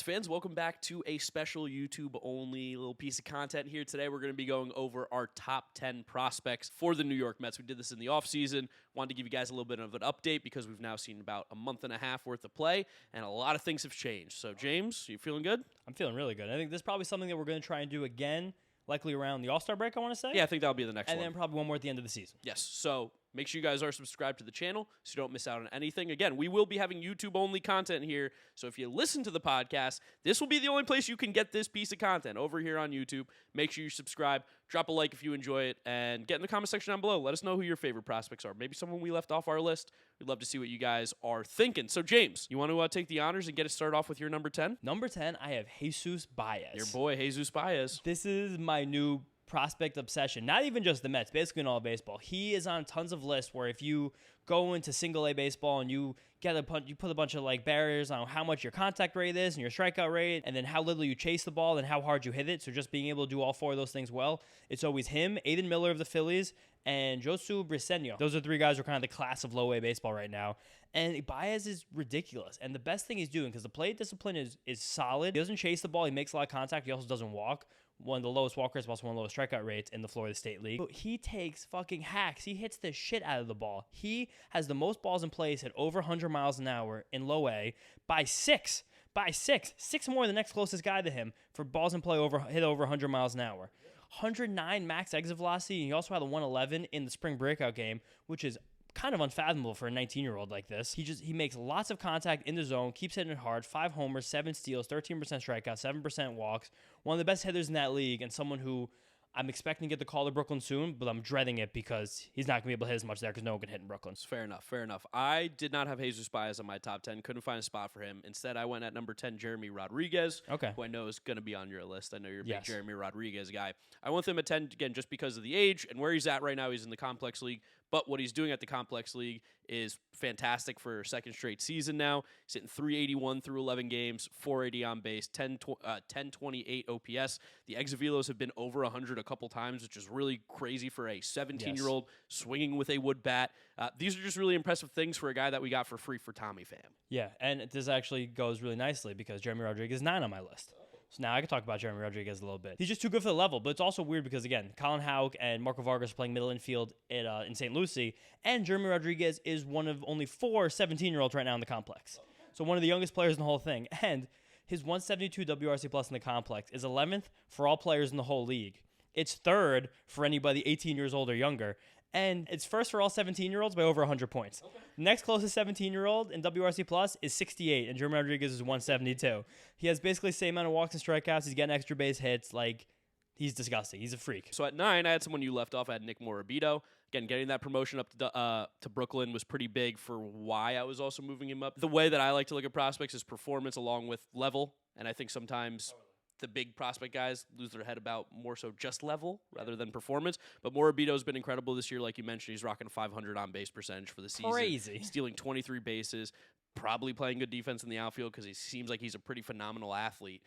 Mets fans, welcome back to a special YouTube-only little piece of content here today. We're going to be going over our top 10 prospects for the New York Mets. We did this in the offseason. Wanted to give you guys a little bit of an update because we've now seen about a month and a half worth of play, and a lot of things have changed. So, James, you feeling good? I'm feeling really good. I think this is probably something that we're going to try and do again, likely around the All-Star break, I want to say. Yeah, I think that'll be the next one. And then probably one more at the end of the season. Yes, so make sure you guys are subscribed to the channel so you don't miss out on anything. Again, we will be having YouTube-only content here, so if you listen to the podcast, this will be the only place you can get this piece of content over here on YouTube. Make sure you subscribe, drop a like if you enjoy it, and get in the comment section down below. Let us know who your favorite prospects are. Maybe someone we left off our list. We'd love to see what you guys are thinking. So, James, you want to take the honors and get us started off with your number 10? Number 10, I have Jesus Baez. Your boy, Jesus Baez. This is my new prospect obsession. Not even just the Mets, basically in all baseball. He is on tons of lists where if you go into single A baseball and you put a bunch of like barriers on how much your contact rate is and your strikeout rate, and then how little you chase the ball and how hard you hit it. So just being able to do all four of those things well. It's always him, Aiden Miller of the Phillies, and Josu Briseño. Those are three guys who are kind of the class of low A baseball right now. And Baez is ridiculous. And the best thing he's doing, because the plate discipline is solid. He doesn't chase the ball. He makes a lot of contact. He also doesn't walk. One of the lowest walk rates, also one of the lowest strikeout rates in the Florida State League. But he takes fucking hacks. He hits the shit out of the ball. He has the most balls in place at over 100 miles an hour in low A by six. Six more than the next closest guy to him for balls in play hit over 100 miles an hour. 109 max exit velocity. And he also had a 111 in the spring breakout game, which is kind of unfathomable for a 19-year-old like this. He makes lots of contact in the zone, keeps hitting it hard, 5 homers, 7 steals, 13% strikeouts, 7% walks. One of the best hitters in that league, and someone who I'm expecting to get the call to Brooklyn soon, but I'm dreading it because he's not going to be able to hit as much there because no one can hit in Brooklyn. Fair enough. I did not have Jesus Baez on my top 10. Couldn't find a spot for him. Instead, I went at number 10, Jeremy Rodriguez, who I know is going to be on your list. I know you're a big Jeremy Rodriguez guy. I went with him at 10, again, just because of the age and where he's at right now. He's in the Complex League, but what he's doing at the Complex League is fantastic for a second straight season now. He's hitting 381 through 11 games, 480 on base, 1028 OPS. The exit velos have been over 100 a couple times, which is really crazy for a 17-year-old swinging with a wood bat. These are just really impressive things for a guy that we got for free for Tommy Pham. Yeah, and this actually goes really nicely because Jeremy Rodriguez is 9 on my list. So now I can talk about Jeremy Rodriguez a little bit. He's just too good for the level, but it's also weird because, again, Colin Houck and Marco Vargas are playing middle infield in St. Lucie, and Jeremy Rodriguez is one of only 4 17-year-olds right now in the complex. So one of the youngest players in the whole thing. And his 172 WRC plus in the complex is 11th for all players in the whole league. It's 3rd for anybody 18 years old or younger. And it's first for all 17-year-olds by over 100 points. Next closest 17-year-old in WRC Plus is 68, and Jeremy Rodriguez is 172. He has basically the same amount of walks and strikeouts. He's getting extra base hits. Like, he's disgusting. He's a freak. So at 9, I had someone you left off. I had Nick Morabito. Again, getting that promotion up to Brooklyn was pretty big for why I was also moving him up. The way that I like to look at prospects is performance along with level, and I think sometimes the big prospect guys lose their head about more so just level rather than performance. But Morabito's been incredible this year. Like you mentioned, he's rocking 500 on base percentage for the season. Crazy. Stealing 23 bases, probably playing good defense in the outfield because he seems like he's a pretty phenomenal athlete.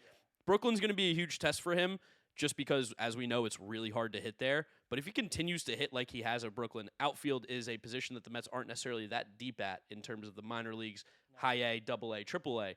Brooklyn's going to be a huge test for him just because, as we know, it's really hard to hit there. But if he continues to hit like he has at Brooklyn, outfield is a position that the Mets aren't necessarily that deep at in terms of the minor leagues, high A, double A, triple A.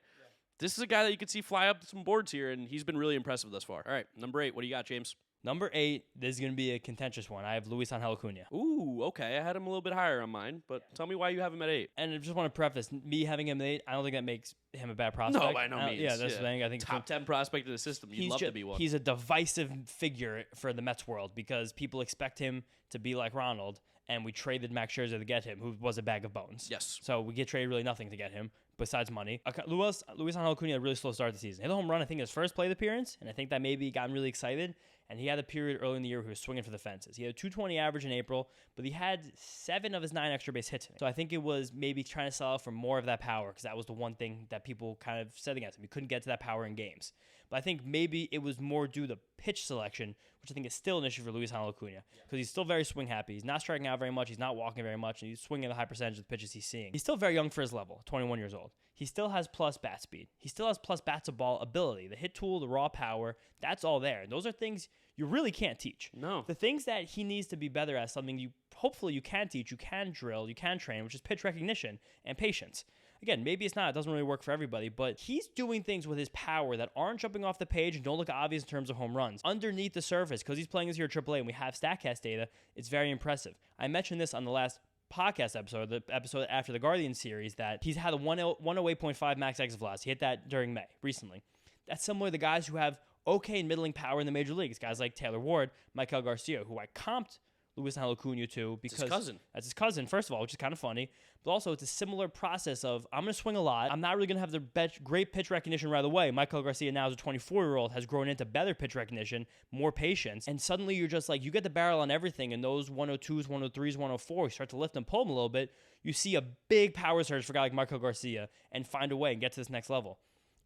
This is a guy that you could see fly up some boards here, and he's been really impressive thus far. All right, number 8, what do you got, James? Number 8, this is going to be a contentious one. I have Luis Angel Acuna. Ooh, okay. I had him a little bit higher on mine, but tell me why you have him at 8. And I just want to preface, me having him at 8, I don't think that makes him a bad prospect. No, by no means. Yeah, that's the thing. I think top 10 prospect in the system. You'd love to be one. He's a divisive figure for the Mets world because people expect him to be like Ronald, and we traded Max Scherzer to get him, who was a bag of bones. Yes. So we get traded really nothing to get him besides money. Luis Angel Acuna had a really slow start to the season. He had a home run, I think, his first plate appearance, and I think that maybe got him really excited. And he had a period early in the year where he was swinging for the fences. He had a 220 average in April, but he had 7 of his 9 extra base hits. So I think it was maybe trying to sell out for more of that power because that was the one thing that people kind of said against him. He couldn't get to that power in games. But I think maybe it was more due to pitch selection, which I think is still an issue for Luis Angel Acuna because he's still very swing happy. He's not striking out very much. He's not walking very much, and he's swinging a high percentage of the pitches he's seeing. He's still very young for his level, 21 years old. He still has plus bat speed. He still has plus bat to ball ability. The hit tool, the raw power, that's all there. And those are things you really can't teach. No. The things that he needs to be better at, something you hopefully you can teach, you can drill, you can train, which is pitch recognition and patience. again, maybe it's not. It doesn't really work for everybody, but he's doing things with his power that aren't jumping off the page and don't look obvious in terms of home runs. Underneath the surface, because he's playing this year at AAA and we have StatCast data, it's very impressive. I mentioned this on the last podcast episode, the episode after the Guardian series, that he's had a 108.5 max exit velocity. He hit that during May recently. That's similar to the guys who have okay and middling power in the major leagues. Guys like Taylor Ward, Maikel Garcia, who I comped Luisangel Acuna to because that's his cousin, first of all, which is kind of funny. But also, it's a similar process of, I'm going to swing a lot. I'm not really going to have the great pitch recognition right away. Maikel Garcia now, as a 24-year-old, has grown into better pitch recognition, more patience. And suddenly you're just like, you get the barrel on everything. And those 102s, 103s, 104, you start to lift and pull them a little bit. You see a big power surge for a guy like Maikel Garcia and find a way and get to this next level.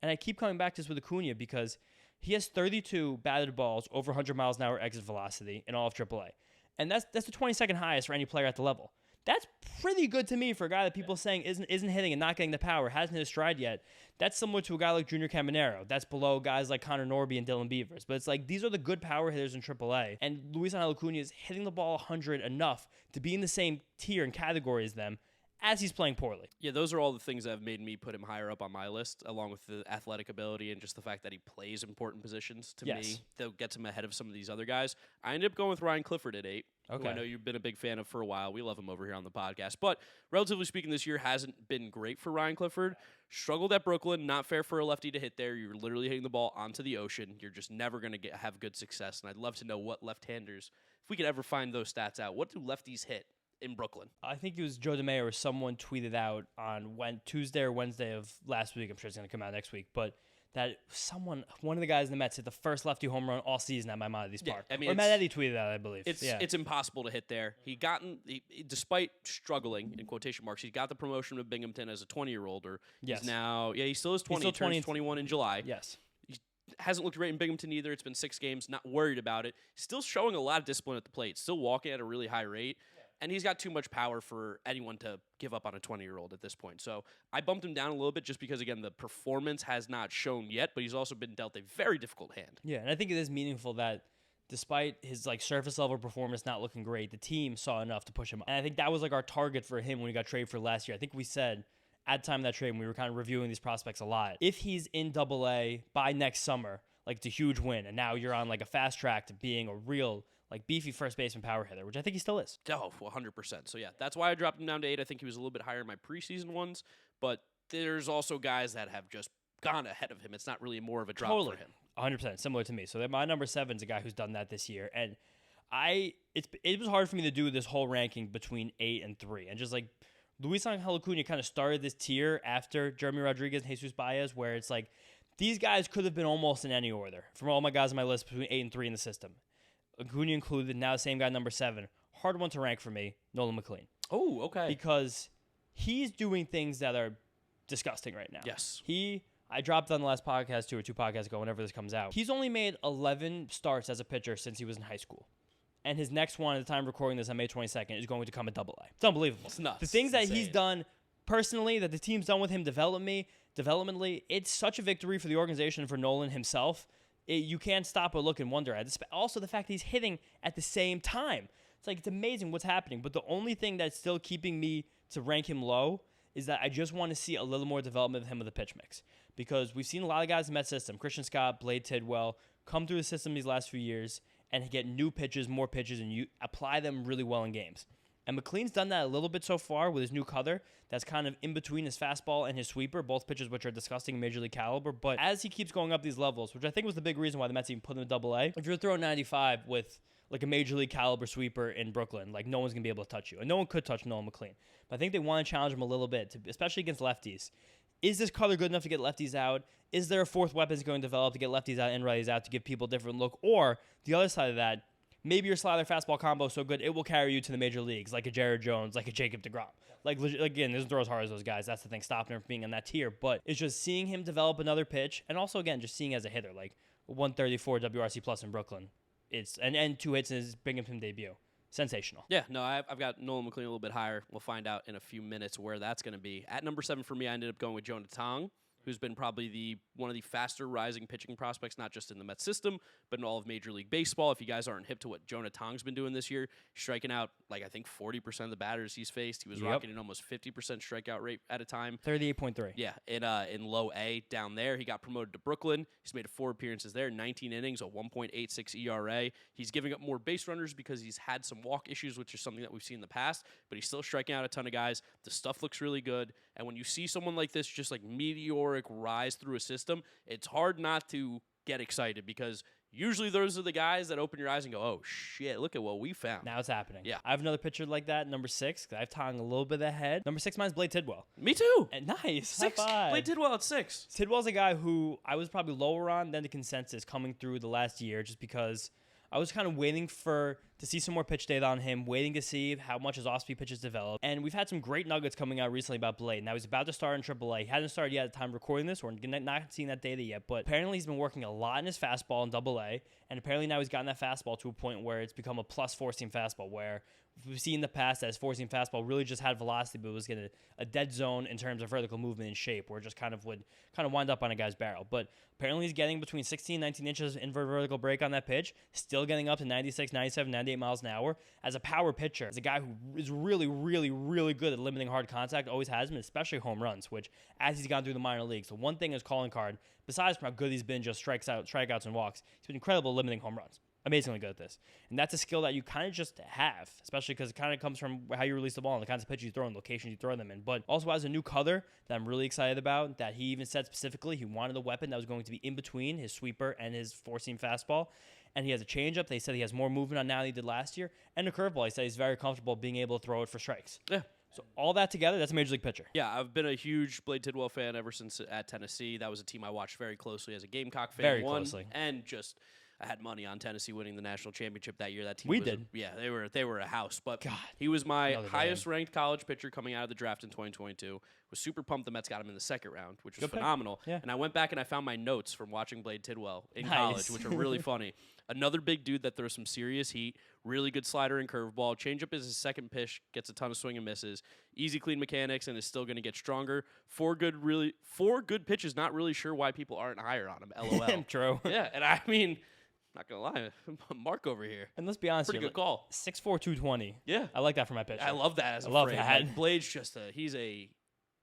And I keep coming back to this with Acuna because he has 32 batted balls over 100 miles an hour exit velocity in all of AAA. And that's the 22nd highest for any player at the level. That's pretty good to me for a guy that people saying isn't hitting and not getting the power, hasn't hit his stride yet. That's similar to a guy like Junior Caminero. That's below guys like Connor Norby and Dylan Beavers. But it's like, these are the good power hitters in AAA. And Luisangel Acuna is hitting the ball 100 enough to be in the same tier and category as them, as he's playing poorly. Yeah, those are all the things that have made me put him higher up on my list, along with the athletic ability and just the fact that he plays important positions. To me, that gets him ahead of some of these other guys. I ended up going with Ryan Clifford at 8. Okay. Who I know you've been a big fan of for a while. We love him over here on the podcast. But relatively speaking, this year hasn't been great for Ryan Clifford. Struggled at Brooklyn. Not fair for a lefty to hit there. You're literally hitting the ball onto the ocean. You're just never going to have good success. And I'd love to know what left-handers, if we could ever find those stats out, what do lefties hit in Brooklyn? I think it was Joe DeMayo or someone tweeted out on Tuesday or Wednesday of last week. I'm sure it's going to come out next week. But that one of the guys in the Mets hit the first lefty home run all season at Maimonides Park. I mean, or Matt Eddy tweeted that, I believe. It's impossible to hit there. Despite struggling, in quotation marks, he's got the promotion of Binghamton as a 20-year-old. He's now, he still is 20. He turns 21 in July. Yes. He hasn't looked great in Binghamton either. It's been 6 games. Not worried about it. Still showing a lot of discipline at the plate. Still walking at a really high rate. And he's got too much power for anyone to give up on a 20-year-old at this point. So I bumped him down a little bit just because, again, the performance has not shown yet, but he's also been dealt a very difficult hand. Yeah, and I think it is meaningful that despite his surface-level performance not looking great, the team saw enough to push him up. And I think that was our target for him when he got traded for last year. I think we said at the time of that trade, when we were kind of reviewing these prospects a lot, if he's in AA by next summer, it's a huge win, and now you're on a fast track to being a real beefy first baseman power hitter, which I think he still is. Oh, 100%. So, yeah, that's why I dropped him down to 8. I think he was a little bit higher in my preseason ones, but there's also guys that have just gone ahead of him. It's not really more of a drop for him. 100%, similar to me. So my number 7 is a guy who's done that this year, and it was hard for me to do this whole ranking between 8 and 3, and just Luisangel Acuna kind of started this tier after Jeremy Rodriguez and Jesus Baez, where it's these guys could have been almost in any order from all my guys on my list between 8 and 3 in the system. Acuna included, now the same guy, number 7. Hard one to rank for me, Nolan McLean. Oh, okay. Because he's doing things that are disgusting right now. Yes. I dropped on the last podcast 2 or 2 podcasts ago, whenever this comes out. He's only made 11 starts as a pitcher since he was in high school. And his next one, at the time of recording this on May 22nd, is going to come at AA. It's unbelievable. It's nuts. The things that he's done personally, that the team's done with him developmentally, it's such a victory for the organization and for Nolan himself. You can't stop but look and wonder at. Also, the fact that he's hitting at the same time. It's amazing what's happening. But the only thing that's still keeping me to rank him low is that I just want to see a little more development of him with the pitch mix. Because we've seen a lot of guys in the Mets system, Christian Scott, Blade Tidwell, come through the system these last few years and get new pitches, more pitches, and you apply them really well in games. And McLean's done that a little bit so far with his new cutter that's kind of in between his fastball and his sweeper, both pitches which are disgusting Major League caliber. But as he keeps going up these levels, which I think was the big reason why the Mets even put him in AA, if you're throwing 95 with a Major League caliber sweeper in Brooklyn, no one's going to be able to touch you. And no one could touch Nolan McLean. But I think they want to challenge him a little bit, especially against lefties. Is this cutter good enough to get lefties out? Is there a fourth weapon that's going to develop to get lefties out and righties out to give people a different look? Or the other side of that, maybe your slider fastball combo is so good it will carry you to the major leagues, like a Jared Jones, like a Jacob deGrom. Again, doesn't throw as hard as those guys. That's the thing, stopping him from being on that tier. But it's just seeing him develop another pitch, and also again just seeing as a hitter, 134 WRC plus in Brooklyn. And 2 hits in his Binghamton debut. Sensational. Yeah, no, I've got Nolan McLean a little bit higher. We'll find out in a few minutes where that's going to be. At number 7 for me, I ended up going with Jonah Tong. who's been probably one of the faster rising pitching prospects, not just in the Mets system, but in all of Major League Baseball. If you guys aren't hip to what Jonah Tong's been doing this year, striking out I think 40% of the batters he's faced. He was rocking an almost 50% strikeout rate at a time. 38.3. Yeah, in low A down there. He got promoted to Brooklyn. He's made 4 appearances there, 19 innings, a 1.86 ERA. He's giving up more base runners because he's had some walk issues, which is something that we've seen in the past, but he's still striking out a ton of guys. The stuff looks really good. And when you see someone like this just meteoric rise through a system, it's hard not to get excited because usually those are the guys that open your eyes and go, oh, shit, look at what we found. Now it's happening. Yeah. I have another pitcher like that, number 6. I have Tong a little bit ahead. Number 6, mine's Blade Tidwell. Me too. And nice. 6. High five. Blade Tidwell at 6. Tidwell's a guy who I was probably lower on than the consensus coming through the last year just because I was kind of waiting to see some more pitch data on him, waiting to see how much his off-speed pitches develop. And we've had some great nuggets coming out recently about Blade. Now, he's about to start in AAA. He hasn't started yet at the time of recording this. We're not seeing that data yet. But apparently he's been working a lot in his fastball in AA. And apparently now he's gotten that fastball to a point where it's become a plus 4-seam fastball, where we've seen in the past that his 4-seam fastball really just had velocity, but was getting a dead zone in terms of vertical movement and shape, where it just kind of would wind up on a guy's barrel. But apparently he's getting between 16 and 19 inches in vertical break on that pitch, still getting up to 96, 97, 98 miles an hour. As a power pitcher, as a guy who is really, really, really good at limiting hard contact, always has been, especially home runs, which as he's gone through the minor leagues, the one thing his calling card, besides from how good he's been just strikeouts and walks, he's been incredible at limiting home runs. Amazingly good at this. And that's a skill that you kind of just have, especially because it kind of comes from how you release the ball and the kinds of pitches you throw and locations you throw them in. But also has a new color that I'm really excited about, that he even said specifically he wanted a weapon that was going to be in between his sweeper and his 4-seam fastball. And he has a changeup. They said he has more movement on now than he did last year. And a curveball. He said he's very comfortable being able to throw it for strikes. Yeah. So all that together, that's a major league pitcher. Yeah, I've been a huge Blade Tidwell fan ever since at Tennessee. That was a team I watched very closely as a Gamecock fan. Very closely. And just I had money on Tennessee winning the national championship that year. That team did. Yeah, they were a house. But God, he was my highest ranked college pitcher coming out of the draft in 2022. Was super pumped the Mets got him in the second round, which was phenomenal. Yeah. And I went back and I found my notes from watching Blade Tidwell in college, which are really funny. Another big dude that throws some serious heat, really good slider and curveball. Changeup is his second pitch, gets a ton of swing and misses. Easy, clean mechanics, and is still going to get stronger. 4 good pitches. Not really sure why people aren't higher on him. LOL. True. Yeah, and I mean, not gonna lie, Mark over here. And let's be honest, pretty good call. 6'4", 220. Yeah, I like that for my pitcher. I love that as a frame. Like, Blade's just he's a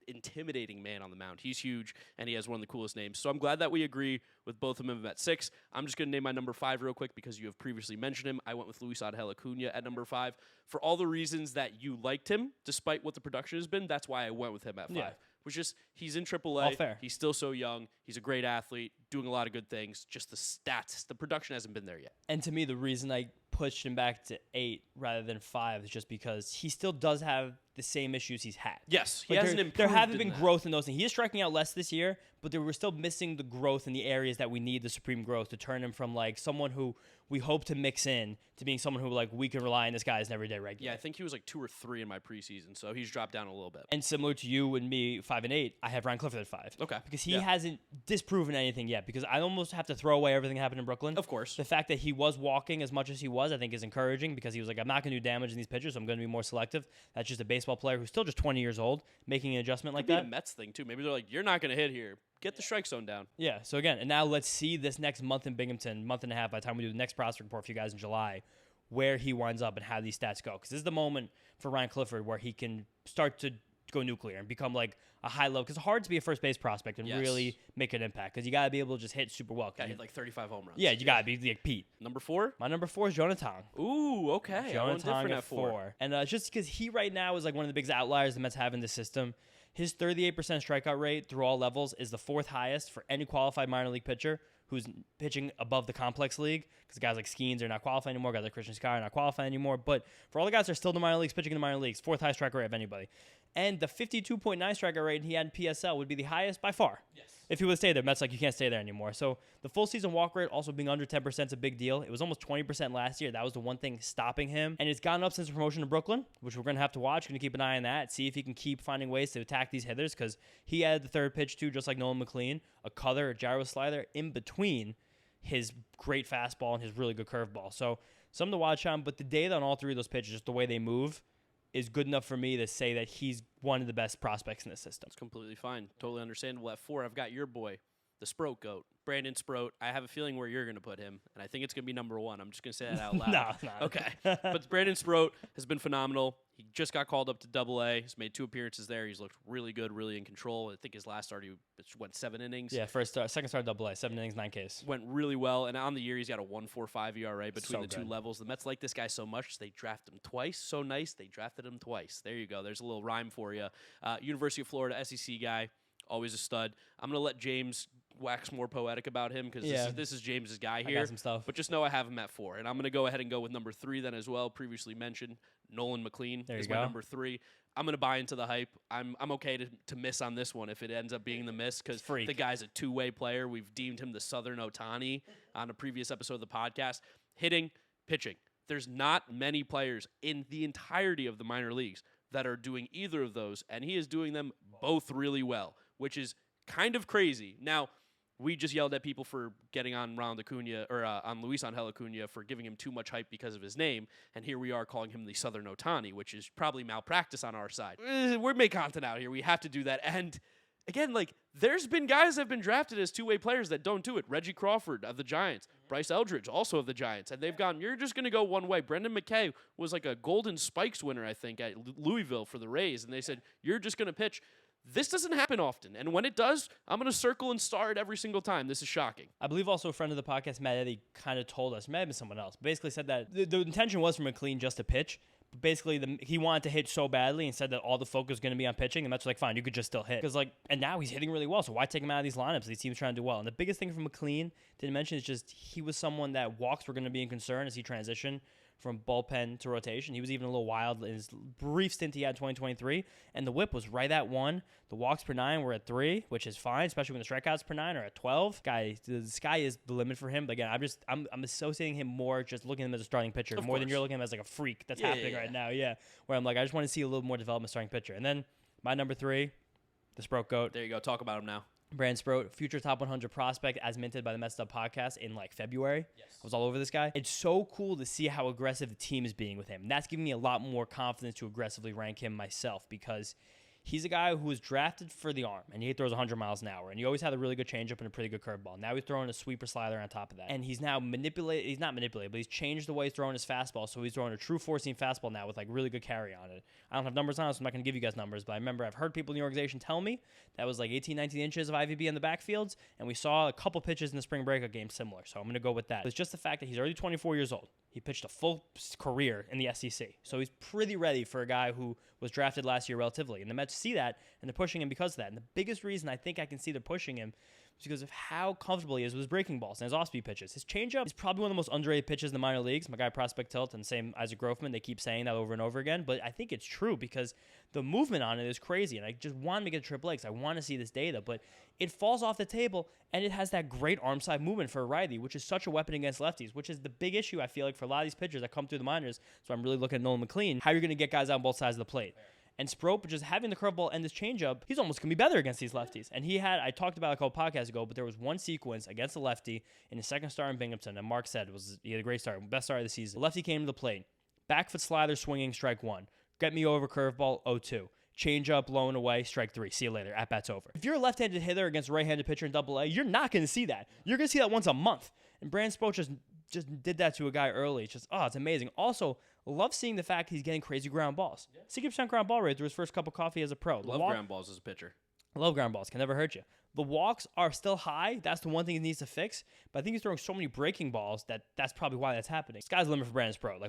intimidating man on the mound. He's huge, and he has one of the coolest names. So I'm glad that we agree with both of them at 6. I'm just going to name my number 5 real quick because you have previously mentioned him. I went with Luis Angel Acuna at number 5. For all the reasons that you liked him, despite what the production has been, that's why I went with him at 5. Yeah. Was just he's in AAA. All fair. He's still so young. He's a great athlete, doing a lot of good things. Just the stats, the production hasn't been there yet. And to me, the reason I pushed him back to 8 rather than 5 is just because he still does have the same issues he's had. Yes, he hasn't improved. There haven't been growth in those things. He is striking out less this year, but we're still missing the growth in the areas that we need the supreme growth to turn him from like someone who we hope to mix in to being someone who like we can rely on this guy as an everyday regular. Yeah, I think he was like 2 or 3 in my preseason, so he's dropped down a little bit. And similar to you and me, 5 and 8, I have Ryan Clifford at 5. Okay. Because he hasn't disproven anything yet. Because I almost have to throw away everything that happened in Brooklyn. Of course. The fact that he was walking as much as he was, I think, is encouraging because he was like, I'm not going to do damage in these pitches, so I'm going to be more selective. That's just a baseball player who's still just 20 years old, making an adjustment like that. Could be a Mets thing, too. Maybe they're like, you're not going to hit here. Get the strike zone down. Yeah, so again, and now let's see this next month in Binghamton, month and a half by the time we do the next prospect report for you guys in July, where he winds up and how these stats go. Because this is the moment for Ryan Clifford where he can start to go nuclear and become like a high level. Because it's hard to be a first base prospect and really make an impact. Because you got to be able to just hit super well. Got to hit like 35 home runs. Yeah, you got to be like Pete. Number 4? My number 4 is Jonah Tong. Ooh, okay. Jonah Tong at 4. And just because he right now is like one of the biggest outliers the Mets have in the system. His 38% strikeout rate through all levels is the 4th highest for any qualified minor league pitcher who's pitching above the complex league, because guys like Skeens are not qualifying anymore, guys like Christian Sky are not qualifying anymore. But for all the guys that are still in the minor leagues, pitching in the minor leagues, 4th highest strikeout rate of anybody. And the 52.9 strikeout rate he had in PSL would be the highest by far. Yes. If he would stay there, Mets like, you can't stay there anymore. So the full season walk rate also being under 10% is a big deal. It was almost 20% last year. That was the one thing stopping him. And it's gone up since the promotion to Brooklyn, which we're going to have to watch. Going to keep an eye on that, see if he can keep finding ways to attack these hitters, because he had the third pitch too, just like Nolan McLean, a cutter, a gyro slider in between his great fastball and his really good curveball. So something to watch on, but the data on all 3 of those pitches, just the way they move, is good enough for me to say that he's one of the best prospects in the system. It's completely fine. Totally understandable. At 4, I've got your boy, the Sproat GOAT, Brandon Sproat. I have a feeling where you're going to put him, and I think it's going to be number 1. I'm just going to say that out loud. No. Okay. But Brandon Sproat has been phenomenal. He just got called up to AA. He's made 2 appearances there. He's looked really good, really in control. I think his last start, he went 7 innings. Yeah, second start AA, 7 innings, 9 Ks. Went really well, and on the year, he's got a 1.45 ERA between the good. 2 levels. The Mets like this guy so much, they drafted him twice. So nice, they drafted him twice. There you go. There's a little rhyme for you. University of Florida, SEC guy, always a stud. I'm going to let James wax more poetic about him because this is James's guy here. I got some stuff. But just know I have him at 4. And I'm going to go ahead and go with number 3 then as well. Previously mentioned, Nolan McLean is my number 3. I'm going to buy into the hype. I'm okay to miss on this one if it ends up being the miss because the guy's a two-way player. We've deemed him the Southern Ohtani on a previous episode of the podcast. Hitting, pitching. There's not many players in the entirety of the minor leagues that are doing either of those, and he is doing them both really well, which is kind of crazy. Now, we just yelled at people for getting on Ronald Acuna or on Luis Angel Acuna for giving him too much hype because of his name, and here we are calling him the Southern Ohtani, which is probably malpractice on our side. We make content out here. We have to do that. And again, there's been guys that have been drafted as two-way players that don't do it. Reggie Crawford of the Giants, Bryce Eldridge also of the Giants, and they've gone, you're just going to go one way. Brendan McKay was like a Golden Spikes winner, I think, at Louisville for the Rays, and they said, you're just going to pitch. This doesn't happen often, and when it does, I'm going to circle and star it every single time. This is shocking. I believe also a friend of the podcast, Matt Eddy, kind of told us, may have been someone else, basically said that the intention was for McLean just to pitch, but basically he wanted to hit so badly and said that all the focus was going to be on pitching, and that's like, fine, you could just still hit. And now he's hitting really well, so why take him out of these lineups? These teams trying to do well. And the biggest thing for McLean, didn't mention, is just he was someone that walks were going to be in concern as he transitioned from bullpen to rotation. He was even a little wild in his brief stint he had in 2023, and the whip was right at 1. The walks per 9 were at 3, which is fine, especially when the strikeouts per 9 are at 12. The sky is the limit for him. But again, I'm associating him more just looking at him as a starting pitcher, more than you're looking at him as like a freak that's happening right now. Yeah, where I'm like, I just want to see a little more development starting pitcher. And then my number 3, the Sproat GOAT. There you go. Talk about him now. Brandon Sproat, future top 100 prospect, as minted by the Mets'd Up Podcast in February. Yes. I was all over this guy. It's so cool to see how aggressive the team is being with him. And that's giving me a lot more confidence to aggressively rank him myself because he's a guy who was drafted for the arm, and he throws 100 miles an hour, and he always had a really good changeup and a pretty good curveball. Now he's throwing a sweeper slider on top of that, and he's now he's not manipulated, but he's changed the way he's throwing his fastball, so he's throwing a true four-seam fastball now with really good carry on it. I don't have numbers on it, so I'm not going to give you guys numbers, but I remember I've heard people in the organization tell me that was 18, 19 inches of IVB in the backfields, and we saw a couple pitches in the spring breakup game similar, so I'm going to go with that. It's just the fact that he's already 24 years old. He pitched a full career in the SEC, so he's pretty ready for a guy who was drafted last year relatively, and the Mets see that, and they're pushing him because of that. And the biggest reason I think I can see they're pushing him is because of how comfortable he is with his breaking balls and his off-speed pitches. His changeup is probably one of the most underrated pitches in the minor leagues. My guy Prospect Tilt and same Isaac Grofman, they keep saying that over and over again, but I think it's true because the movement on it is crazy, and I just want him to get triple A because I want to see this data, but it falls off the table, and it has that great arm side movement for a righty, which is such a weapon against lefties, which is the big issue I feel like for a lot of these pitchers that come through the minors. So I'm really looking at Nolan McLean, how you're going to get guys on both sides of the plate. And Sproat, just having the curveball and this changeup, he's almost going to be better against these lefties. And I talked about it a couple podcasts ago, but there was one sequence against a lefty in his second start in Binghamton, and Mark said he had a great start, best start of the season. The lefty came to the plate, back foot slider swinging, strike 1. Get me over curveball, 0-2. Changeup, blowing away, strike 3. See you later. At bat's over. If you're a left-handed hitter against a right-handed pitcher in AA, you're not going to see that. You're going to see that once a month. And Brandon Sproat just did that to a guy early. It's just, it's amazing. Also, love seeing the fact he's getting crazy ground balls. 60% ground ball rate through his first cup of coffee as a pro. Love ground balls as a pitcher. Love ground balls. Can never hurt you. The walks are still high. That's the one thing he needs to fix. But I think he's throwing so many breaking balls that's probably why that's happening. Sky's the limit for Brandon Sproat.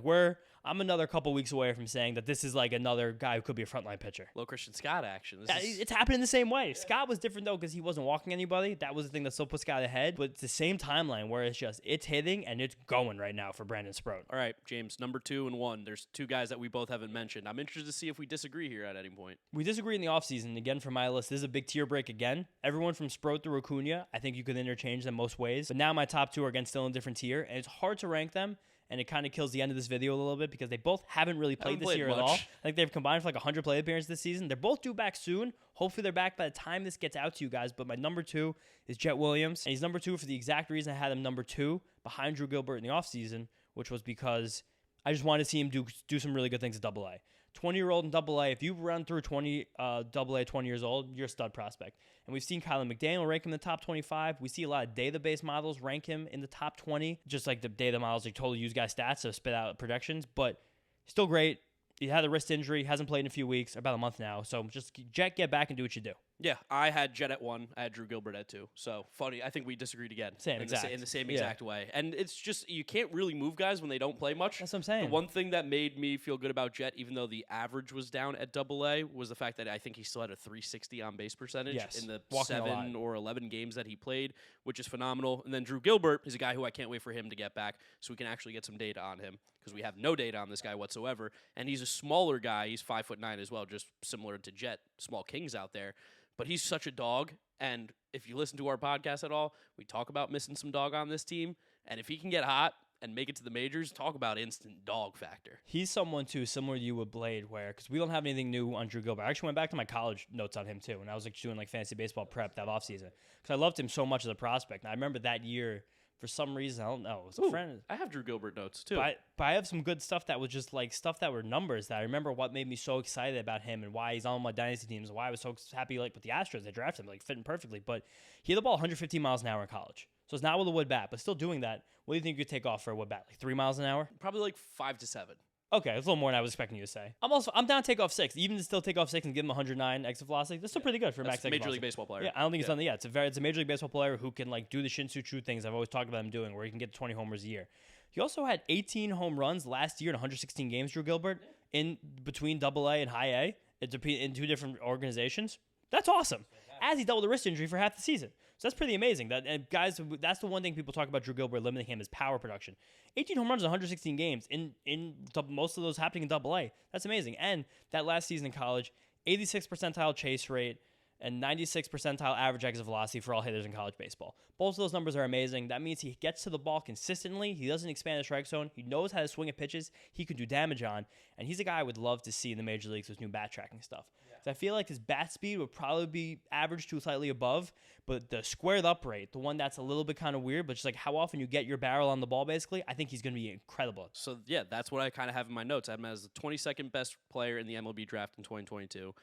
I'm another couple weeks away from saying that this is another guy who could be a frontline pitcher. Low Christian Scott action. It's happening the same way. Scott was different though because he wasn't walking anybody. That was the thing that still put Scott ahead. But it's the same timeline where it's hitting and it's going right now for Brandon Sproat. All right, James, number 2 and 1. There's 2 guys that we both haven't mentioned. I'm interested to see if we disagree here at any point. We disagree in the offseason. Again, for my list, this is a big tier break again. Everyone from Sproat through Acuna, I think you could interchange them most ways. But now my top 2 are again still in a different tier, and it's hard to rank them. And it kind of kills the end of this video a little bit because they both haven't really played this year at all. I think they've combined for 100 play appearances this season. They're both due back soon. Hopefully they're back by the time this gets out to you guys. But my number 2 is Jet Williams. And he's number 2 for the exact reason I had him number 2 behind Drew Gilbert in the offseason, which was because I just wanted to see him do some really good things at AA. 20-year-old in AA. If you run through 20 AA 20 years old, you're a stud prospect. And we've seen Kyler McDaniel rank him in the top 25. We see a lot of database models rank him in the top 20, just like the data models like totally use guys' stats to spit out projections. But still great. He had a wrist injury, hasn't played in a few weeks, about a month now. So just Jet, get back and do what you do. Yeah, I had Jet at 1. I had Drew Gilbert at 2. So funny. I think we disagreed again. In the same exact way. And it's just, you can't really move guys when they don't play much. That's what I'm saying. The one thing that made me feel good about Jet, even though the average was down at AA, was the fact that I think he still had a 360 on base percentage in the 7 or 11 games that he played, which is phenomenal. And then Drew Gilbert is a guy who I can't wait for him to get back so we can actually get some data on him, because we have no data on this guy whatsoever. And he's a smaller guy. He's 5'9" as well, just similar to Jet, small kings out there. But he's such a dog, and if you listen to our podcast at all, we talk about missing some dog on this team, and if he can get hot and make it to the majors, talk about instant dog factor. He's someone, too, similar to you with Blade, where, because we don't have anything new on Drew Gilbert. I actually went back to my college notes on him, too, and I was doing fantasy baseball prep that offseason, because I loved him so much as a prospect. And I remember that year, for some reason, I don't know, it was a friend. I have Drew Gilbert notes, too. But I have some good stuff that was just stuff that were numbers that I remember what made me so excited about him and why he's on my dynasty teams and why I was so happy with the Astros. They drafted him, fitting perfectly. But he had the ball 115 miles an hour in college. So it's not with a wood bat, but still doing that. What do you think you could take off for a wood bat? 3 miles an hour? Probably 5 to 7. Okay, it's a little more than I was expecting you to say. I'm down to take off 6. Even to still take off 6 and give him 109 exit velocity, that's still pretty good for a max exit velocity. Major League Baseball player. Yeah, I don't think it's something. Yeah, it's a Major League Baseball player who can do the Shin-Soo Choo things I've always talked about him doing, where he can get to 20 homers a year. He also had 18 home runs last year in 116 games, Drew Gilbert, in between AA and High A in 2 different organizations. That's awesome. As he dealt with a wrist injury for half the season. So that's pretty amazing. Guys, that's the one thing people talk about Drew Gilbert limiting him is power production. 18 home runs in 116 games, in most of those happening in AA. That's amazing. And that last season in college, 86th percentile chase rate and 96th percentile average exit velocity for all hitters in college baseball. Both of those numbers are amazing. That means he gets to the ball consistently. He doesn't expand the strike zone. He knows how to swing at pitches he can do damage on. And he's a guy I would love to see in the major leagues with new bat tracking stuff. So I feel like his bat speed would probably be average to slightly above, but the squared up rate, the one that's a little bit kind of weird, but just how often you get your barrel on the ball, basically, I think he's going to be incredible. So, yeah, that's what I kind of have in my notes. I have him as the 22nd best player in the MLB draft in 2022.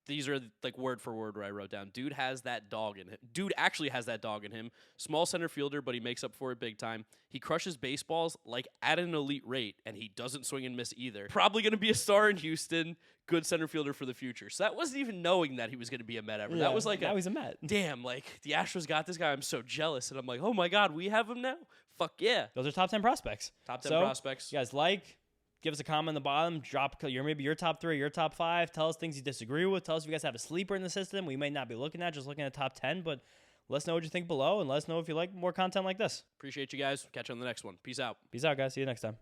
These are word for word where I wrote down. Dude has that dog in him. Dude actually has that dog in him. Small center fielder, but he makes up for it big time. He crushes baseballs at an elite rate, and he doesn't swing and miss either. Probably going to be a star in Houston. Good center fielder for the future. So that wasn't even knowing that he was going to be a Met ever. Yeah, that was now he's a Met. Damn, the Astros got this guy. I'm so jealous. And I'm like, oh my God, we have him now? Fuck yeah. Those are top 10 prospects. Top 10 prospects. You guys give us a comment in the bottom. Drop maybe your top 3, your top 5. Tell us things you disagree with. Tell us if you guys have a sleeper in the system we may not be looking at, just looking at top 10. But let us know what you think below, and let us know if you like more content like this. Appreciate you guys. Catch you on the next one. Peace out. Peace out, guys. See you next time.